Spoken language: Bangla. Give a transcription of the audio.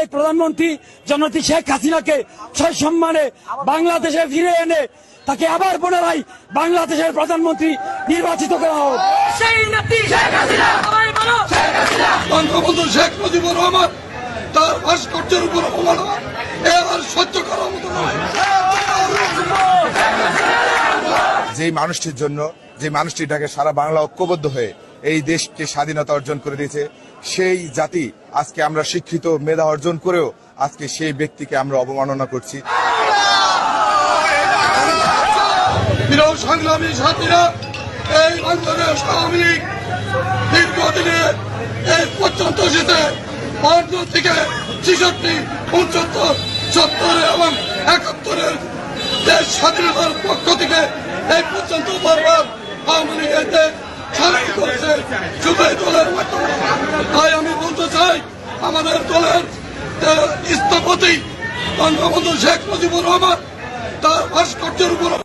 সাবেক প্রধানমন্ত্রী জননেত্রী শেখ হাসিনাকে সসম্মানে বাংলাদেশে ফিরে এনে তাকে আবার পুনরায় বাংলাদেশের প্রধানমন্ত্রী নির্বাচিত করা হোক। বঙ্গবন্ধু শেখ মুজিবুর রহমান তার ভাস্কর্যের উপর অবমাননা আর সহ্য করার মতো নয়। যেই মানুষটির জন্য, যে মানুষটিটাকে সারা বাংলা ঐক্যবদ্ধ হয়ে এই দেশকে স্বাধীনতা অর্জন করে দিয়েছে, সেই জাতি আজকে আমরা শিক্ষিত মেধা অর্জন করেও আজকে সেই ব্যক্তিকে আমরা অবমাননা করছি। প্রিয় সংগ্রামী সাথীরা, এই বাংলাদেশ আওয়ামী লীগ দীর্ঘদিনে এই পর্যন্ত এসেছে ৫৫ থেকে ৬৬, ৭৯, ৭০ এবং ৭১ দেশ স্বাধীনতার পক্ষ থেকে এই পর্যন্ত বারবার আওয়ামী লীগের স্বাধীন করেছে শুধু এই দলের মাধ্যমে। তাই আমি বলতে চাই, আমাদের দলের স্থপতি বঙ্গবন্ধু শেখ মুজিবুর রহমান তার ভাস্কর্যের উপর